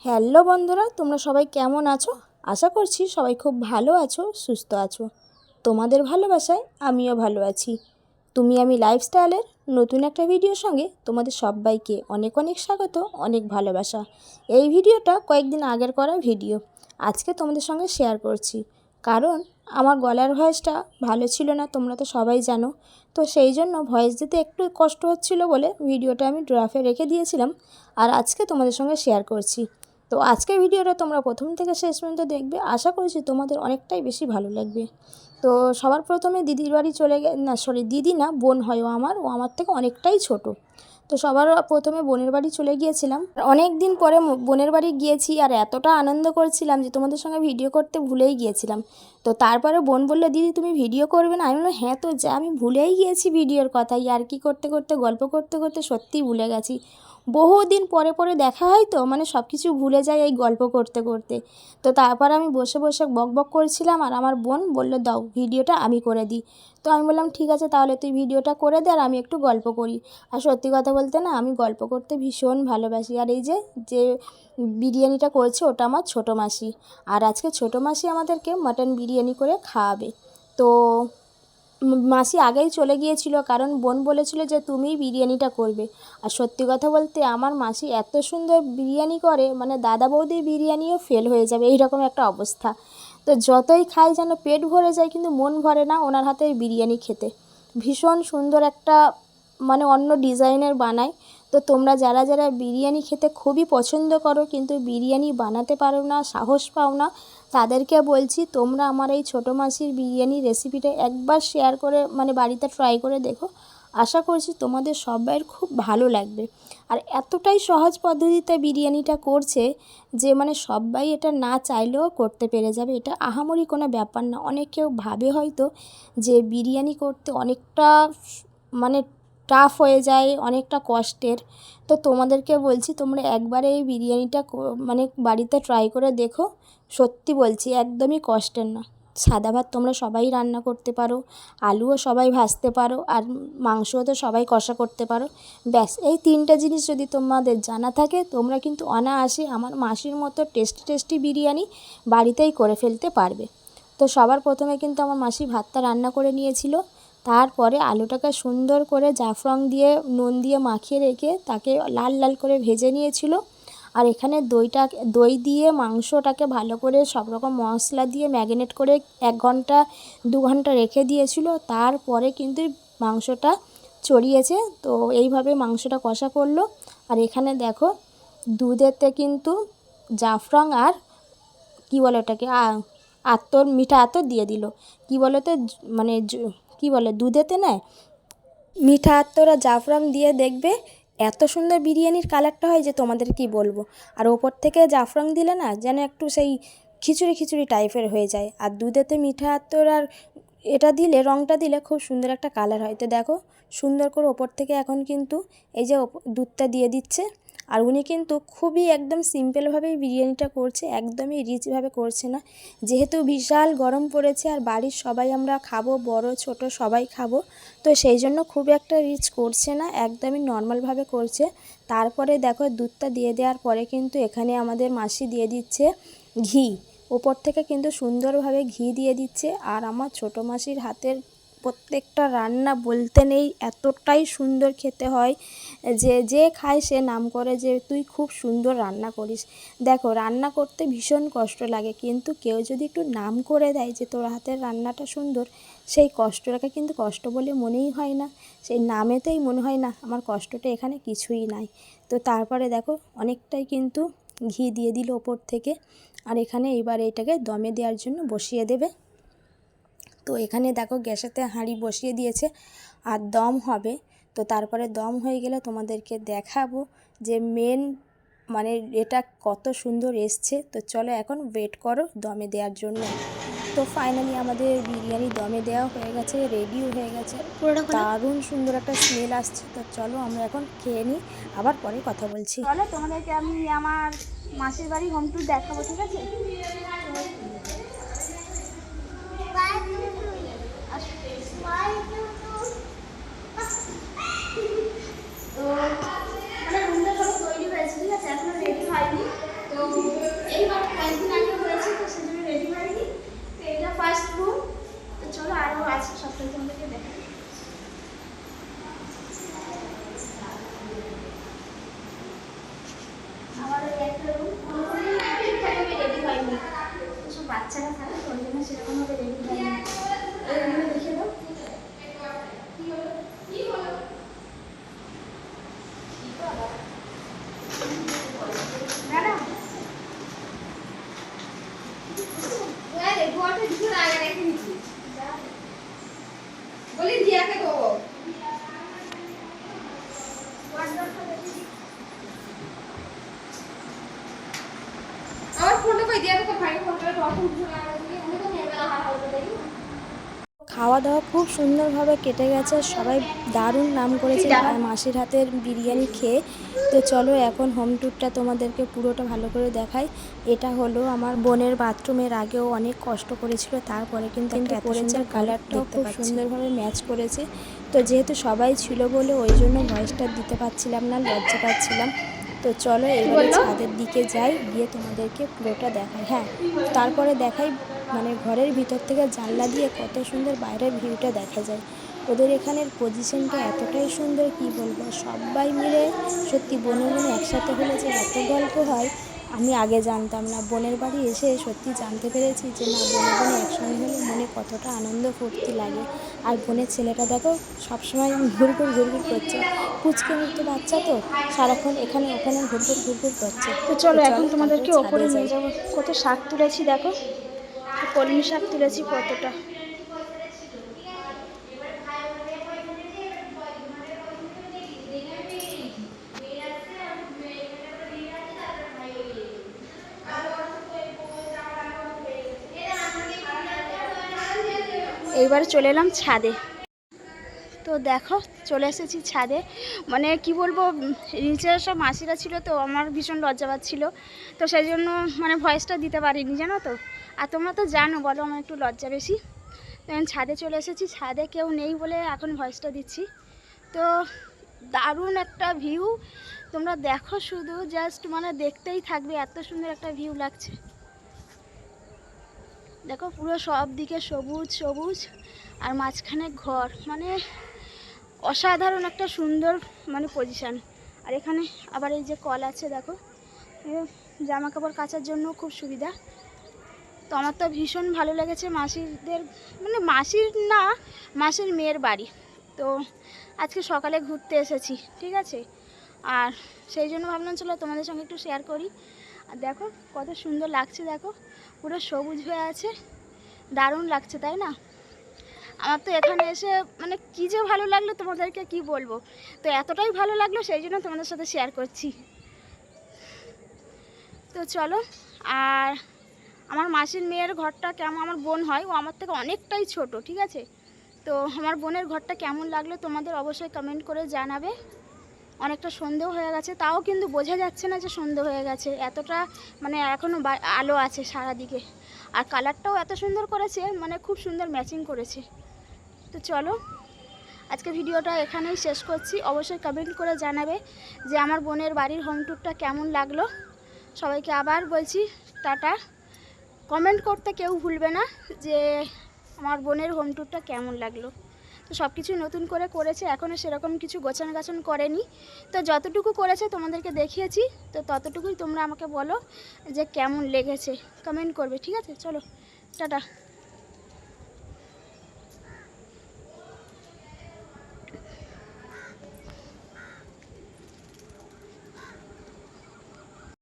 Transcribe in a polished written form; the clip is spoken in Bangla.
হ্যালো বন্ধুরা, তোমরা সবাই কেমন আছো? আশা করছি সবাই খুব ভালো আছো, সুস্থ আছো। তোমাদের ভালোবাসায় আমিও ভালো আছি। তুমি আমি লাইফস্টাইলের নতুন একটা ভিডিওর সঙ্গে তোমাদের সবাইকে অনেক অনেক স্বাগত, অনেক ভালোবাসা। এই ভিডিওটা কয়েকদিন আগের করা ভিডিও আজকে তোমাদের সঙ্গে শেয়ার করছি, কারণ আমার গলার ভয়েসটা ভালো ছিল না, তোমরা তো সবাই জানো। তো সেই জন্য ভয়েস দিতে একটু কষ্ট হচ্ছিল বলে ভিডিওটা আমি ড্রাফে রেখে দিয়েছিলাম, আর আজকে তোমাদের সঙ্গে শেয়ার করছি। তো আজকের ভিডিওটা তোমরা প্রথম থেকে শেষ পর্যন্ত দেখবে, আশা করছি তোমাদের অনেকটাই বেশি ভালো লাগবে। তো সবার প্রথমে দিদির বাড়ি দিদি না, বোন হয়, ও আমার থেকে অনেকটাই ছোট। তো সবার প্রথমে বোনের বাড়ি চলে গিয়েছিলাম। অনেক দিন পরে বোনের বাড়ি গিয়েছি, আর এতটা আনন্দ করছিলাম যে তোমাদের সঙ্গে ভিডিও করতে ভুলেই গিয়েছিলাম। তো তারপরে বোন বললো, দিদি তুমি ভিডিও করবে না? আমি বললাম হ্যাঁ, তো যা আমি ভুলেই গিয়েছি ভিডিওর কথাই, আর কি করতে করতে গল্প করতে করতে সত্যিই ভুলে গেছি। বহুদিন পরে পরে দেখা হয় তো, মানে সব কিছু ভুলে যাই এই গল্প করতে করতে। তো তারপর আমি বসে বসে বক বক করছিলাম, আর আমার বোন বললো দাও ভিডিওটা আমি করে দিই। তো আমি বললাম ঠিক আছে, তাহলে তুই ভিডিওটা করে দে আর আমি একটু গল্প করি। আর সত্যি কথা বলতে না, আমি গল্প করতে ভীষণ ভালোবাসি। আর এই যে যে বিরিয়ানিটা করছে ওটা আমার ছোটো মাসি, আর আজকে ছোটো মাসি আমাদেরকে মাটন বিরিয়ানি করে খাওয়াবে। তো মাসি আগেই চলে গিয়েছিল, কারণ বোন বলেছিল যে তুমিই বিরিয়ানিটা করবে। আর সত্যি কথা বলতে আমার মাসি এত সুন্দর বিরিয়ানি করে, মানে দাদা বৌদির বিরিয়ানিও ফেল হয়ে যাবে এইরকম একটা অবস্থা। তো যতই খাই যেন পেট ভরে যায়, কিন্তু মন ভরে না ওনার হাতের বিরিয়ানি খেতে। ভীষণ সুন্দর একটা, মানে অন্য ডিজাইনের বানায়। তো তোমরা যারা যারা বিরিয়ানি খেতে খুবই পছন্দ করো কিন্তু বিরিয়ানি বানাতে পারো না, সাহস পাও না, তাদেরকে বলছি তোমরা আমার এই ছোটো মাসির বিরিয়ানি রেসিপিটা একবার শেয়ার করে, মানে বাড়িতে ট্রাই করে দেখো। আশা করছি তোমাদের সবাইয়ের খুব ভালো লাগবে। আর এতটাই সহজ পদ্ধতিতে বিরিয়ানিটা করছে যে মানে সবাই এটা না চাইলেও করতে পেরে যাবে। এটা আহামরি কোনো ব্যাপার না। অনেকেও ভাবে হয়তো যে বিরিয়ানি করতে অনেকটা মানে টাফ হয়ে যায়, অনেকটা কষ্টের। তো তোমাদেরকে বলছি তোমরা একবারে এই বিরিয়ানিটা মানে বাড়িতে ট্রাই করে দেখো। সত্যি বলছি একদমই কষ্টের না। সাদা ভাত তোমরা সবাই রান্না করতে পারো, আলুও সবাই ভাজতে পারো, আর মাংসও তো সবাই কষা করতে পারো। ব্যাস এই তিনটা জিনিস যদি তোমাদের জানা থাকে, তোমরা কিন্তু অনায়াসে আমার মাসির মতো টেস্টি টেস্টি বিরিয়ানি বাড়িতেই করে ফেলতে পারবে। তো সবার প্রথমে কিন্তু আমার মাসি ভাতটা রান্না করে নিয়েছিল। তারপরে আলুটাকে সুন্দর করে জাফরান দিয়ে নুন দিয়ে মাখিয়ে রেখে তাকে লাল লাল করে ভেজে নিয়েছিল। আর এখানে দই দিয়ে মাংসটাকে ভালো করে সব রকম মশলা দিয়ে ম্যারিনেট করে 1 ঘন্টা 2 ঘন্টা রেখে দিয়েছিল। তারপরে কিন্তু মাংসটা চড়িয়েছে। তো এইভাবে মাংসটা কষা করলো। আর এখানে দেখো দুধেতে কিন্তু জাফরান আর কী বলে ওটাকে মিঠা আতর দিয়ে দিল। কী বলো তো, মানে কী বলে দুধেতে নেয় মিঠা আতর আর জাফরান দিয়ে দেখবে এত সুন্দর বিরিয়ানির কালারটা হয় যে তোমাদের কি বলবো। আর ওপর থেকে জাফরান দিলে না যেন একটু সেই খিচুড়ি খিচুড়ি টাইপের হয়ে যায়। আর দুধেতে মিঠা আতর আর এটা দিলে, রঙটা দিলে খুব সুন্দর একটা কালার হয়। তো দেখো সুন্দর করে ওপর থেকে এখন কিন্তু এই যে দুধটা দিয়ে দিচ্ছে। আর উনি কিন্তু খুবই একদম সিম্পলভাবেই বিরিয়ানিটা করছে, একদমই রিচভাবে করছে না। যেহেতু বিশাল গরম পড়েছে আর বাড়ির সবাই আমরা খাবো, বড় ছোট সবাই খাবো, তো সেই জন্য খুব একটা রিচ করছে না, একদমই নর্মালভাবে করছে। তারপরে দেখো দুধটা দিয়ে দেওয়ার পরে কিন্তু এখানে আমাদের মাসি দিয়ে দিচ্ছে ঘি। ওপর থেকে কিন্তু সুন্দরভাবে ঘি দিয়ে দিচ্ছে। আর আমার ছোটো মাসির হাতের প্রত্যেকটা রান্না বলতে নেই, এতটাই সুন্দর খেতে হয় যে যে খায় সে নাম করে যে তুই খুব সুন্দর রান্না করিস। দেখো রান্না করতে ভীষণ কষ্ট লাগে, কিন্তু কেউ যদি একটু নাম করে দেয় যে তোর হাতের রান্নাটা সুন্দর, সেই কষ্টটাকে কিন্তু কষ্ট বলে মনেই হয় না, সেই নামেতেই মনে হয় না আমার কষ্টটা এখানে কিছুই নাই। তো তারপরে দেখো অনেকটাই কিন্তু ঘি দিয়ে দিল ওপর থেকে। আর এখানে এবার এটাকে দমে দেওয়ার জন্য বসিয়ে দেবে। তো এখানে দেখো গ্যাসেতে হাঁড়ি বসিয়ে দিয়েছে আর দম হবে। তো তারপরে দম হয়ে গেলে তোমাদেরকে দেখাবো যে মানে এটা কত সুন্দর এসছে। তো চলো এখন ওয়েট করো দমে দেওয়ার জন্য। তো ফাইনালি আমাদের বিরিয়ানি দমে দেওয়া হয়ে গেছে, রেডিও হয়ে গেছে, দারুণ সুন্দর একটা স্মেল আসছে। তো চলো আমরা এখন খেয়ে নিই, আবার পরে কথা বলছি। চলো তোমাদেরকে আমি আমার মাসির বাড়ি হোম ট্যুর দেখাবো, ঠিক আছে? তো মানে রুমটা সব তৈরি হয়েছে, ঠিক আছে? এখনো রেডি হয়নি। তো বাথরুম। তো চলো আরও আছে, সবটাই তোমাদেরকে দেখাই। আমার ওই একটা রুম ঠিকঠাকভাবে রেডি হয়নি, সব বাচ্চারা থাকে তো ওই জন্য সেরকমভাবে রেডি হয়নি। এই রুমে দেখে দাও। ম্যাডাম বলি দিয়াকে দেবো। আমার ফোনটা কই দিয়াকে তো ভাই ফোনটা ডট উঠে লাগা দিয়ে উনি তো নেবে না হাত হাতে দেই। খাওয়া দাওয়া খুব সুন্দরভাবে কেটে গেছে, সবাই দারুণ নাম করেছে মাসির হাতের বিরিয়ানি খেয়ে। তো চলো এখন হোম ট্যুরটা তোমাদেরকে পুরোটা ভালো করে দেখাই। এটা হলো আমার বোনের বাথরুমের আগেও অনেক কষ্ট করেছিল, তারপরে কিন্তু করেছে, কালারটাও খুব সুন্দরভাবে ম্যাচ করেছে। তো যেহেতু সবাই ছিল বলে ওই জন্য ভয়েসটা দিতে পারছিলাম না, লজ্জা পাচ্ছিলাম। তো চলো এবারে ছাদের দিকে যাই, গিয়ে তোমাদেরকে পুরোটা দেখাই। হ্যাঁ, তারপরে দেখাই মানে ঘরের ভিতর থেকে জানলা দিয়ে কত সুন্দর বাইরের ভিউটা দেখা যায়। ওদের এখানের পজিশনটা এতটাই সুন্দর, কি বলবো। সবাই মিলে সত্যি বনে বনে একসাথে হলে যে এত গল্প হয় আমি আগে জানতাম না। বোনের বাড়ি এসে সত্যি জানতে পেরেছি যে না, বনে বনে একসঙ্গে হলে মনে কতটা আনন্দ ফুর্তি লাগে। আর বোনের ছেলেটা দেখো সবসময় ঘুরঘুর ঘুরঘুর করছে, পুচকে মতো বাচ্চা তো, সারাক্ষণ এখানে ওখানে ঘুরঘুর ঘুরঘুর করছে। তো চলো এখন তোমাদেরকে ওপরে নিয়ে যাবো। কত শাক তুলেছি দেখো, কলমি শাক তুলেছি কতটা। এইবার চলে এলাম ছাদে। তো দেখো চলে এসেছি ছাদে। মানে কি বলবো, নিচে সব মাসিরা ছিল তো আমার ভীষণ লজ্জা পাচ্ছিল, তো সেই জন্য মানে ভয়েসটা দিতে পারিনি, জানো তো। আর তোমরা তো জানো, বলো আমার একটু লজ্জা বেশি। এখন ছাদে চলে এসেছি, ছাদে কেউ নেই বলে এখন ভয়েসটা দিচ্ছি। তো দারুণ একটা ভিউ, তোমরা দেখো শুধু, জাস্ট মানে দেখতেই থাকবে, এত সুন্দর একটা ভিউ লাগছে। দেখো পুরো সব দিকে সবুজ সবুজ, আর মাঝখানে ঘর, মানে অসাধারণ একটা সুন্দর মানে পজিশান। আর এখানে আবার এই যে কল আছে দেখো, জামা কাপড় কাচার জন্য খুব সুবিধা। তো আমার তো ভীষণ ভালো লেগেছে মাসিদের, মানে মাসির না, মাসির মেয়ের বাড়ি। তো আজকে সকালে ঘুরতে এসেছি, ঠিক আছে। আর সেই জন্য ভাবলাম চলো তোমাদের সঙ্গে একটু শেয়ার করি। আর দেখো কত সুন্দর লাগছে, দেখো পুরো সবুজ হয়ে আছে, দারুণ লাগছে তাই না। আমার তো এখানে এসে মানে কী যে ভালো লাগলো, তোমাদেরকে কি বলবো। তো এতটাই ভালো লাগলো সেই জন্য তোমাদের সাথে শেয়ার করছি। তো চলো, আর আমার মাসির মেয়ের ঘরটা কেমন, আমার বোন হয়, ও আমার থেকে অনেকটাই ছোট, ঠিক আছে। তো আমার বোনের ঘরটা কেমন লাগলো তোমাদের অবশ্যই কমেন্ট করে জানাবে। অনেকটা সন্ধেও হয়ে গেছে, তাও কিন্তু বোঝা যাচ্ছে না যে সন্ধে হয়ে গেছে, এতটা মানে এখনও আলো আছে সারাদিকে। আর কালারটাও এত সুন্দর করেছে, মানে খুব সুন্দর ম্যাচিং করেছে। তো চলো আজকে ভিডিওটা এখানেই শেষ করছি। অবশ্যই কমেন্ট করে জানাবে যে আমার বোনের বাড়ির হোম ট্যুরটা কেমন লাগলো। সবাইকে আবার বলছি টাটা। কমেন্ট করতে কেউ ভুলবে না যে আমার বোনের হোম ট্যুরটা কেমন লাগলো। তো সব কিছু নতুন করে করেছে, এখনও সেরকম কিছু গোছানো গাছন করেনি। তো যতটুকু করেছে তোমাদেরকে দেখিয়েছি, তো ততটুকুই তোমরা আমাকে বলো যে কেমন লেগেছে, কমেন্ট করবে, ঠিক আছে। চলো টাটা।